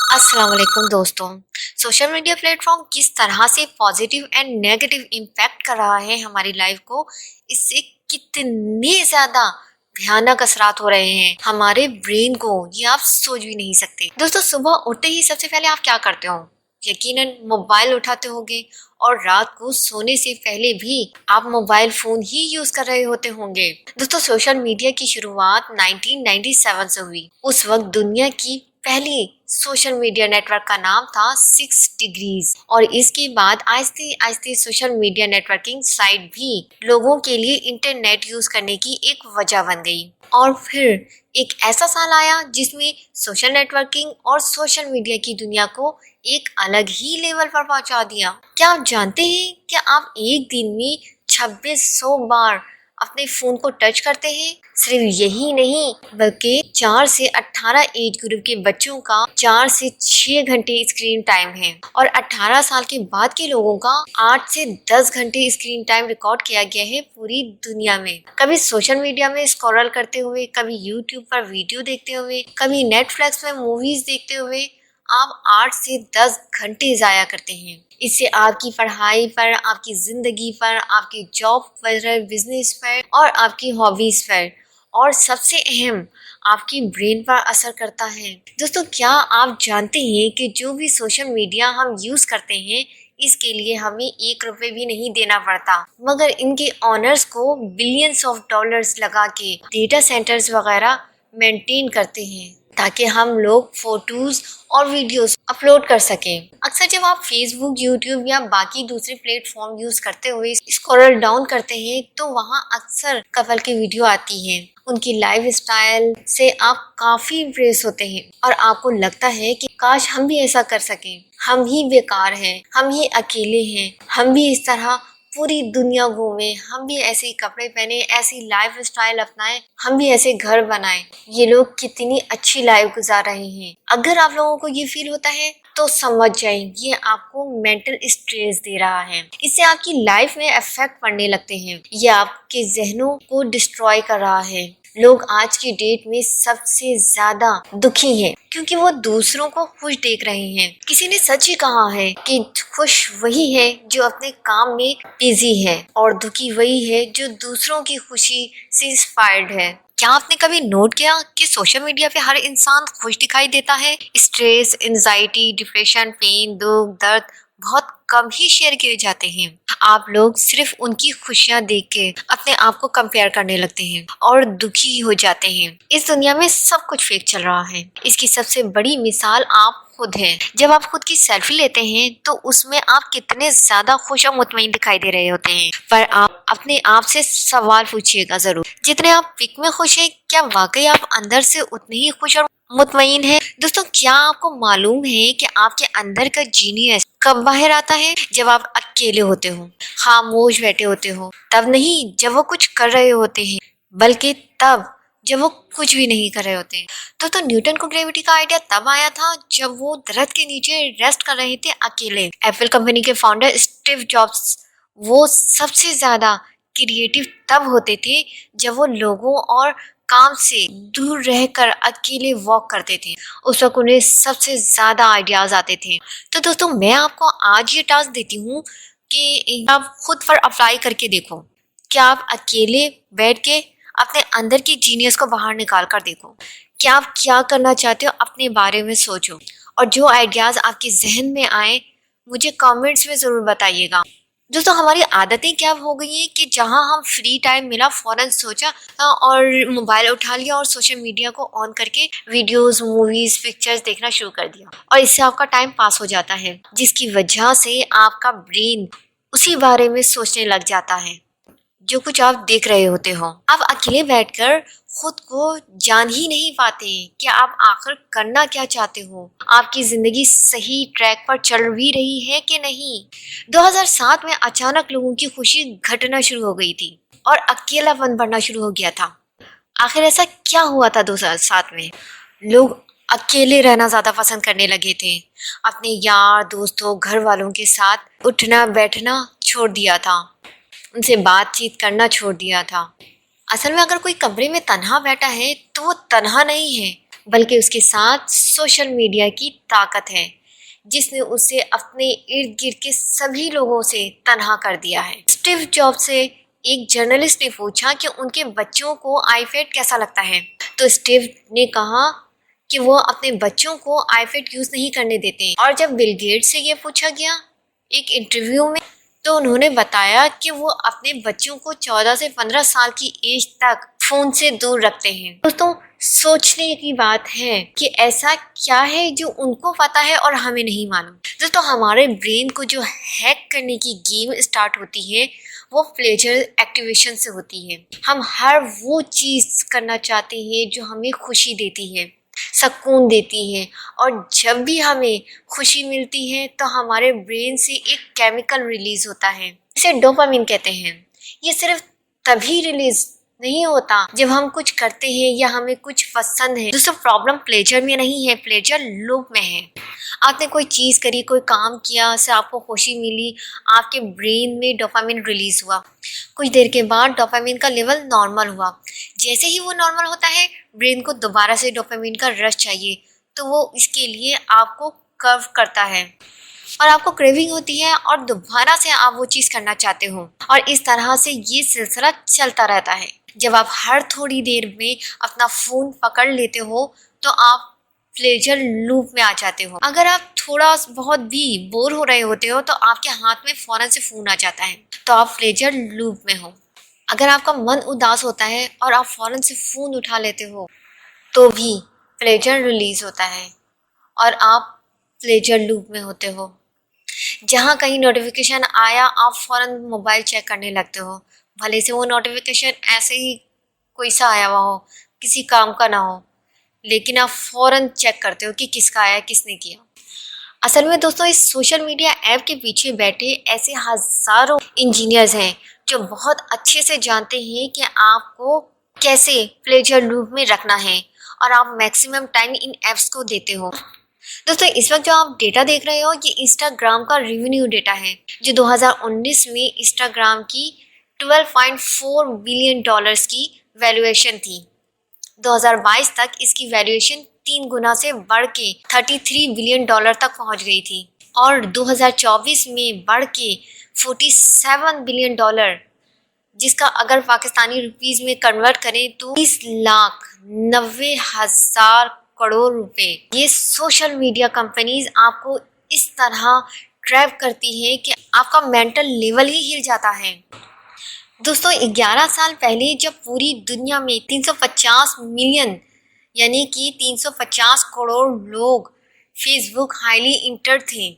अस्सलाम वालेकुम दोस्तों। सोशल मीडिया प्लेटफॉर्म किस तरह से पॉजिटिव एंड नेगेटिव इम्पैक्ट कर रहा है हमारी लाइफ को, इससे कितने ज़्यादा भयानक असरात हो रहे हैं हमारे ब्रेन को, ये आप सोच भी नहीं सकते। दोस्तों, सुबह उठते ही सबसे पहले आप क्या करते हो? यकीनन मोबाइल उठाते होंगे, और रात को सोने से पहले भी आप मोबाइल फोन ही यूज कर रहे होते होंगे। दोस्तों, सोशल मीडिया की शुरुआत 1997 से हुई। उस वक्त दुनिया की पहली सोशल मीडिया नेटवर्क का नाम था 6 डिग्रीज, और इसके बाद आहिस्ते आहिस्ते सोशल मीडिया नेटवर्किंग साइट भी लोगों के लिए इंटरनेट यूज करने की एक वजह बन गई। और फिर एक ऐसा साल आया जिसमें सोशल नेटवर्किंग और सोशल मीडिया की दुनिया को एक अलग ही लेवल पर पहुंचा दिया। क्या आप जानते हैं कि आप एक दिन में 2600 बार अपने फोन को टच करते हैं? सिर्फ यही नहीं, बल्कि 4 से 18 एज ग्रुप के बच्चों का 4 से 6 घंटे स्क्रीन टाइम है, और 18 साल के बाद के लोगों का 8 से 10 घंटे स्क्रीन टाइम रिकॉर्ड किया गया है पूरी दुनिया में। कभी सोशल मीडिया में स्क्रॉल करते हुए, कभी यूट्यूब पर वीडियो देखते हुए, कभी नेटफ्लिक्स में मूवीज देखते हुए आप 8 से 10 घंटे जाया करते हैं। इससे आपकी पढ़ाई पर, आपकी जिंदगी पर, आपकी जॉब पर, बिजनेस पर और आपकी हॉबीज पर, और सबसे अहम आपकी ब्रेन पर असर करता है। दोस्तों, क्या आप जानते हैं कि जो भी सोशल मीडिया हम यूज करते हैं, इसके लिए हमें 1 रुपए भी नहीं देना पड़ता, मगर इनके ऑनर्स को बिलियंस ऑफ डॉलर्स लगा के डेटा सेंटर्स वगैरह मेंटेन करते हैं, ताकि हम लोग फोटोज और वीडियोस अपलोड कर सकें। अक्सर जब आप फेसबुक, यूट्यूब या बाकी दूसरे प्लेटफॉर्म यूज करते हुए स्क्रॉल डाउन करते हैं, तो वहाँ अक्सर कपल की वीडियो आती है। उनकी लाइफ स्टाइल से आप काफी इम्प्रेस होते हैं, और आपको लगता है कि काश हम भी ऐसा कर सकें। हम ही बेकार हैं, हम ही अकेले हैं, हम भी इस तरह पूरी दुनिया घूमे, हम भी ऐसे ही कपड़े पहने, ऐसी लाइफ स्टाइल अपनाएं, हम भी ऐसे घर बनाएं। ये लोग कितनी अच्छी लाइफ गुजार रहे हैं। अगर आप लोगों को ये फील होता है तो समझ जाएं, ये आपको मेंटल स्ट्रेस दे रहा है। इससे आपकी लाइफ में इफेक्ट पड़ने लगते हैं, ये आपके जहनों को डिस्ट्रॉय कर रहा है। लोग आज की डेट में सबसे ज्यादा दुखी हैं, क्योंकि वो दूसरों को खुश देख रहे हैं। किसी ने सच ही कहा है कि खुश वही है जो अपने काम में बिजी है, और दुखी वही है जो दूसरों की खुशी से इंस्पायर्ड है। क्या आपने कभी नोट किया कि सोशल मीडिया पे हर इंसान खुश दिखाई देता है? स्ट्रेस, एंजाइटी, डिप्रेशन, पेन, दुख, दर्द बहुत कम ही शेयर किए जाते हैं। आप लोग सिर्फ उनकी खुशियां देख के अपने आप को कंपेयर करने लगते हैं और दुखी हो जाते हैं। इस दुनिया में सब कुछ फेक चल रहा है। इसकी सबसे बड़ी मिसाल आप खुद हैं। जब आप खुद की सेल्फी लेते हैं तो उसमें आप कितने ज्यादा खुश और मुतमईन दिखाई दे रहे होते हैं, पर आप अपने आप से सवाल पूछिएगा जरूर, जितने आप पिक में खुश हैं, क्या वाकई आप अंदर से उतने ही खुश और मुतमईन है? दोस्तों, क्या आपको मालूम है कि आपके अंदर का जीनियस कब बाहर आता है? जब आप अकेले होते हो, खामोश बैठे होते हो। तब नहीं जब वो कुछ कर रहे होते हैं, बल्कि तब जब वो कुछ भी नहीं कर रहे होते हैं। तो न्यूटन को ग्रेविटी का आइडिया तब आया था जब वो दरख्त के नीचे रेस्ट कर रहे थे अकेले। एप्पल कंपनी के फाउंडर स्टीव जॉब्स, वो सबसे ज्यादा क्रिएटिव तब होते थे जब वो लोगों और काम से दूर रहकर अकेले वॉक करते थे। उस वक्त उन्हें सबसे ज्यादा आइडियाज आते थे। तो दोस्तों, मैं आपको आज ये टास्क देती हूँ कि आप खुद पर अप्लाई करके देखो। क्या आप अकेले बैठ के अपने अंदर की जीनियस को बाहर निकाल कर देखो। क्या आप क्या करना चाहते हो, अपने बारे में सोचो, और जो आइडियाज आपके जहन में आए मुझे कमेंट्स में जरूर बताइएगा। दोस्तों, हमारी आदतें क्या हो गई हैं कि जहां हम फ्री टाइम मिला फौरन सोचा और मोबाइल उठा लिया और सोशल मीडिया को ऑन करके वीडियोस, मूवीज, पिक्चर्स देखना शुरू कर दिया, और इससे आपका टाइम पास हो जाता है, जिसकी वजह से आपका ब्रेन उसी बारे में सोचने लग जाता है जो कुछ आप देख रहे होते हो। आप अकेले बैठकर खुद को जान ही नहीं पाते कि आप आखिर करना क्या चाहते हो। आपकी जिंदगी सही ट्रैक पर चल भी रही है कि नहीं? 2007 में अचानक लोगों की खुशी घटना शुरू हो गई थी और अकेलापन बढ़ना शुरू हो गया था। आखिर ऐसा क्या हुआ था? 2007 में लोग अकेले रहना ज्यादा पसंद करने लगे थे। अपने यार दोस्तों, घर वालों के साथ उठना बैठना छोड़ दिया था, उनसे बातचीत करना छोड़ दिया था। असल में अगर कोई कमरे में तन्हा बैठा है तो वो तन्हा नहीं है, बल्कि उसके साथ सोशल मीडिया की ताकत है, जिसने उसे अपने इर्द गिर्द के सभी लोगों से तन्हा कर दिया है। स्टीव जॉब्स से एक जर्नलिस्ट ने पूछा कि उनके बच्चों को आईपैड कैसा लगता है, तो स्टीव ने कहा कि वो अपने बच्चों को आईपैड यूज नहीं करने देते हैं। और जब बिल गेट्स से ये पूछा गया एक इंटरव्यू में, तो उन्होंने बताया कि वो अपने बच्चों को 14 से 15 साल की एज तक फोन से दूर रखते हैं। दोस्तों, सोचने की बात है कि ऐसा क्या है जो उनको पता है और हमें नहीं मालूम। दोस्तों, हमारे ब्रेन को जो हैक करने की गेम स्टार्ट होती है वो प्लेजर एक्टिवेशन से होती है। हम हर वो चीज करना चाहते हैं जो हमें खुशी देती है, सुकून देती है, और जब भी हमें खुशी मिलती है तो हमारे ब्रेन से एक केमिकल रिलीज होता है, इसे डोपामिन कहते हैं। ये सिर्फ तभी रिलीज नहीं होता जब हम कुछ करते हैं या हमें कुछ पसंद है। दोस्तों, प्रॉब्लम प्लेजर में नहीं है, प्लेजर लूप में है। आपने कोई चीज करी, कोई काम किया, उससे आपको खुशी मिली, आपके ब्रेन में डोपामिन रिलीज हुआ। कुछ देर के बाद डोपामिन का लेवल नॉर्मल हुआ। जैसे ही वो नॉर्मल होता है, ब्रेन को दोबारा से डोपामिन का रश चाहिए, तो वो इसके लिए आपको कर्व करता है और आपको क्रेविंग होती है और दोबारा से आप वो चीज़ करना चाहते हो, और इस तरह से ये सिलसिला चलता रहता है। जब आप हर थोड़ी देर में अपना फ़ोन पकड़ लेते हो तो आप प्लेजर लूप में आ जाते हो। अगर आप थोड़ा बहुत भी बोर हो रहे होते हो तो आपके हाथ में फ़ौरन से फ़ोन आ जाता है, तो आप प्लेजर लूप में हो। अगर आपका मन उदास होता है और आप फ़ौरन से फ़ोन उठा लेते हो तो भी प्लेजर रिलीज़ होता है और आप प्लेजर लूप में होते हो। जहाँ कहीं नोटिफिकेशन आया, आप फ़ौरन मोबाइल चेक करने लगते हो, भले से वो नोटिफिकेशन ऐसे ही कोई सा आया हुआ हो, किसी काम का ना हो, लेकिन आप फ़ौरन चेक करते हो कि किसका आया, किसने किया। असल में दोस्तों, इस सोशल मीडिया ऐप के पीछे बैठे ऐसे हज़ारों इंजीनियर्स हैं जो बहुत अच्छे से जानते हैं कि आपको कैसे प्लेजर लूप में रखना है और आप मैक्सिमम टाइम इन ऐप्स को देते हो। दोस्तों, इस वक्त जो आप डेटा देख रहे हो ये इंस्टाग्राम का रेवेन्यू डेटा है, जो 2019 में इंस्टाग्राम की 12.4 बिलियन डॉलर्स की वैल्यूएशन थी। 2022 तक इसकी वैल्यूएशन 3 गुना से बढ़ के 33 बिलियन डॉलर तक पहुंच गई थी और 2024 में बढ़ के 47 बिलियन डॉलर, जिसका अगर पाकिस्तानी रुपीस में कन्वर्ट करें तो 30,90,000 करोड़ रुपए। ये सोशल मीडिया कंपनीज आपको इस तरह ट्रैप करती है कि आपका मेंटल लेवल ही हिल जाता है। दोस्तों, 11 साल पहले जब पूरी दुनिया में 350 मिलियन यानी कि 350 करोड़ लोग फेसबुक हाईली इंटर थे,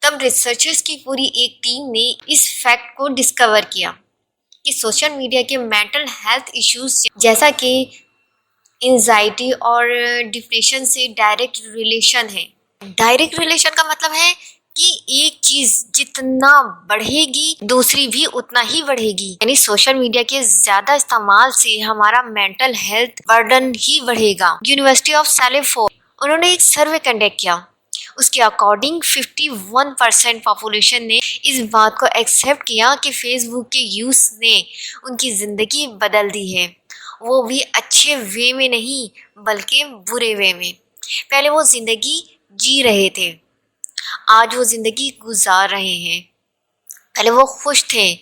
तब रिसर्चर्स की पूरी एक टीम ने इस फैक्ट को डिस्कवर किया कि सोशल मीडिया के मेंटल हेल्थ इश्यूज जैसा कि एंजाइटी और डिप्रेशन से डायरेक्ट रिलेशन है। डायरेक्ट रिलेशन का मतलब है कि एक चीज जितना बढ़ेगी दूसरी भी उतना ही बढ़ेगी, यानी सोशल मीडिया के ज्यादा इस्तेमाल से हमारा मेंटल हेल्थ बर्डन ही बढ़ेगा। यूनिवर्सिटी ऑफ सैलिफोर्ड, उन्होंने एक सर्वे कंडक्ट किया। उसके अकॉर्डिंग 51% पॉपुलेशन ने इस बात को एक्सेप्ट किया कि फेसबुक के यूज ने उनकी जिंदगी बदल दी है, वो भी अच्छे वे में नहीं बल्कि बुरे वे में। पहले वो जिंदगी जी रहे थे, आज वो जिंदगी गुजार रहे हैं। पहले वो खुश थे,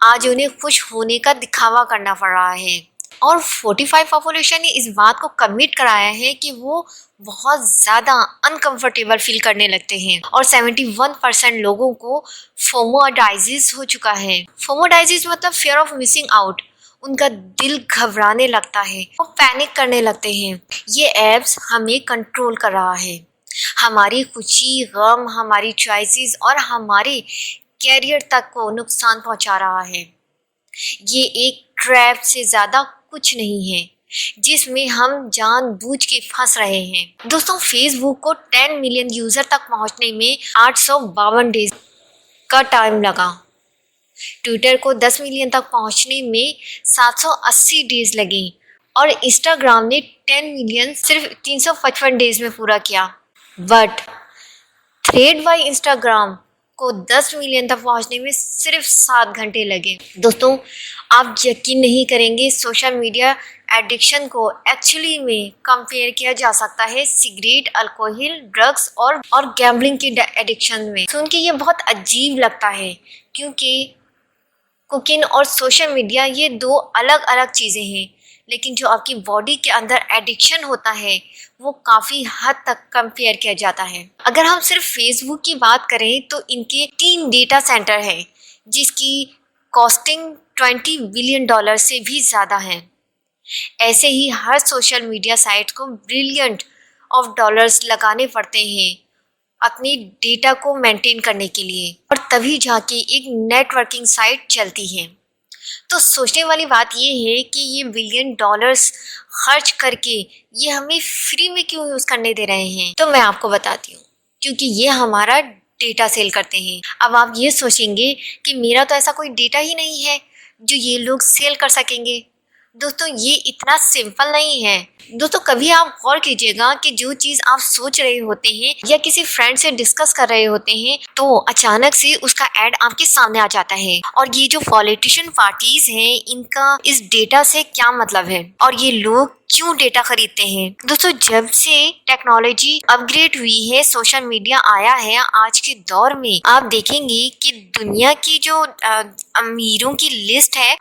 आज उन्हें खुश होने का दिखावा करना पड़ रहा है। और 45 पॉपुलेशन ने इस बात को कमिट कराया है कि वो बहुत ज़्यादा अनकंफर्टेबल फील करने लगते हैं। और 71% लोगों को फोमोडाइजिस हो चुका है। फोमोडाइजिस मतलब फियर ऑफ मिसिंग आउट। उनका दिल घबराने लगता है, वो पैनिक करने लगते हैं। ये ऐप्स हमें कंट्रोल कर रहा है, हमारी खुशी, गम, हमारी चॉइसेस और हमारे कैरियर तक को नुकसान पहुंचा रहा है। ये एक ट्रैप से ज़्यादा कुछ नहीं है जिसमें हम जानबूझ के फंस रहे हैं। दोस्तों, फेसबुक को 10 मिलियन यूज़र तक पहुंचने में 852 डेज का टाइम लगा। ट्विटर को 10 मिलियन तक पहुंचने में 780 डेज लगे और इंस्टाग्राम ने 10 मिलियन सिर्फ 355 डेज में पूरा किया। बट थ्रेड बाय इंस्टाग्राम को 10 मिलियन तक पहुंचने में सिर्फ 7 घंटे लगे। दोस्तों, आप यकीन नहीं करेंगे, सोशल मीडिया एडिक्शन को एक्चुअली में कंपेयर किया जा सकता है सिगरेट, अल्कोहल, ड्रग्स और गैम्बलिंग की एडिक्शन में। सुन के ये बहुत अजीब लगता है, क्योंकि कुकिंग और सोशल मीडिया ये दो अलग अलग चीज़ें हैं, लेकिन जो आपकी बॉडी के अंदर एडिक्शन होता है वो काफ़ी हद तक कंपेयर किया जाता है। अगर हम सिर्फ फेसबुक की बात करें तो इनके 3 डेटा सेंटर हैं, जिसकी कॉस्टिंग $20 बिलियन से भी ज़्यादा है। ऐसे ही हर सोशल मीडिया साइट को बिलियन ऑफ डॉलर्स लगाने पड़ते हैं अपनी डेटा को मेंटेन करने के लिए, और तभी जाके एक नेटवर्किंग साइट चलती है। तो सोचने वाली बात ये है कि ये बिलियन डॉलर्स खर्च करके ये हमें फ्री में क्यों यूज़ करने दे रहे हैं। तो मैं आपको बताती हूँ, क्योंकि ये हमारा डेटा सेल करते हैं। अब आप ये सोचेंगे कि मेरा तो ऐसा कोई डेटा ही नहीं है जो ये लोग सेल कर सकेंगे। दोस्तों, ये इतना सिंपल नहीं है। दोस्तों, कभी आप गौर कीजिएगा कि जो चीज़ आप सोच रहे होते हैं या किसी फ्रेंड से डिस्कस कर रहे होते हैं, तो अचानक से उसका ऐड आपके सामने आ जाता है। और ये जो पॉलिटिशियन पार्टीज हैं, इनका इस डेटा से क्या मतलब है और ये लोग क्यों डेटा खरीदते हैं। दोस्तों, जब से टेक्नोलॉजी अपग्रेड हुई है, सोशल मीडिया आया है, आज के दौर में आप देखेंगे कि दुनिया की जो अमीरों की लिस्ट है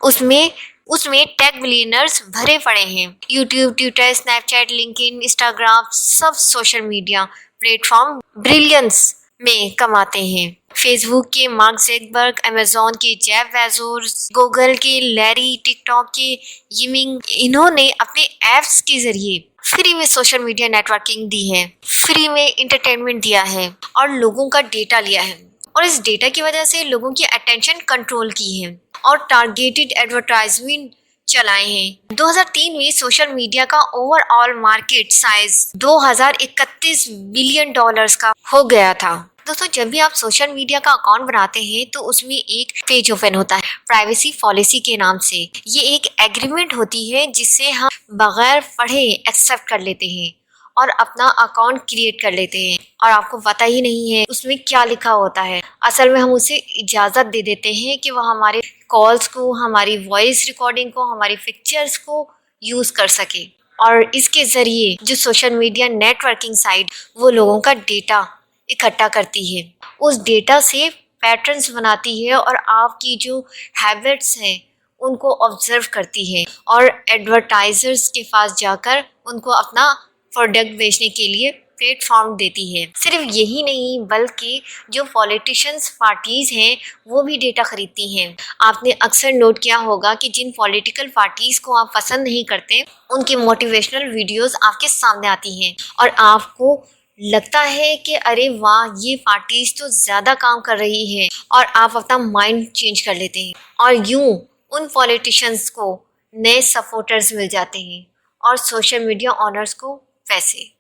उसमें टेक बिलियनर्स भरे पड़े हैं। YouTube, Twitter, Snapchat, LinkedIn, Instagram, सब सोशल मीडिया प्लेटफॉर्म बिलियंस में कमाते हैं। फेसबुक के मार्क ज़करबर्ग, अमेजोन के जेफ बेजोस, गूगल के लैरी, टिकटॉक के यिमिंग, इन्होंने अपने ऐप्स के जरिए फ्री में सोशल मीडिया नेटवर्किंग दी है, फ्री में इंटरटेनमेंट दिया है और लोगों का डेटा लिया है। और इस डेटा की वजह से लोगों की अटेंशन कंट्रोल की है और टारगेटेड एडवर्टाइजमेंट चलाए हैं। 2003 में सोशल मीडिया का ओवरऑल मार्केट साइज $2031 बिलियन का हो गया था। दोस्तों, जब भी आप सोशल मीडिया का अकाउंट बनाते हैं तो उसमें एक पेज ओपन होता है प्राइवेसी पॉलिसी के नाम से। ये एक एग्रीमेंट होती है जिससे हम बगैर पढ़े एक्सेप्ट कर लेते हैं और अपना अकाउंट क्रिएट कर लेते हैं, और आपको पता ही नहीं है उसमें क्या लिखा होता है। असल में हम उसे इजाज़त दे देते हैं कि वह हमारे कॉल्स को, हमारी वॉइस रिकॉर्डिंग को, हमारी पिक्चर्स को यूज़ कर सके। और इसके ज़रिए जो सोशल मीडिया नेटवर्किंग साइट वो लोगों का डेटा इकट्ठा करती है, उस डेटा से पैटर्न्स बनाती है और आपकी जो हैबिट्स हैं उनको ऑब्जर्व करती है और एडवर्टाइजर्स के पास जाकर उनको अपना प्रोडक्ट बेचने के लिए प्लेटफॉर्म देती है। सिर्फ यही नहीं, बल्कि जो पॉलिटिशियंस पार्टीज हैं वो भी डेटा खरीदती हैं। आपने अक्सर नोट किया होगा कि जिन पॉलिटिकल पार्टीज को आप पसंद नहीं करते, उनकी मोटिवेशनल वीडियोस आपके सामने आती हैं और आपको लगता है कि अरे वाह, ये पार्टीज तो ज़्यादा काम कर रही है, और आप अपना माइंड चेंज कर लेते हैं और यूँ उन पॉलिटिशियंस को नए सपोर्टर्स मिल जाते हैं और सोशल मीडिया ऑनर्स को पैसे।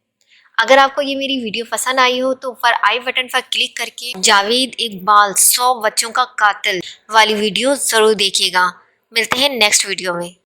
अगर आपको ये मेरी वीडियो पसंद आई हो तो ऊपर आई बटन पर क्लिक करके जावेद इकबाल 100 बच्चों का कातिल वाली वीडियो ज़रूर देखिएगा। मिलते हैं नेक्स्ट वीडियो में।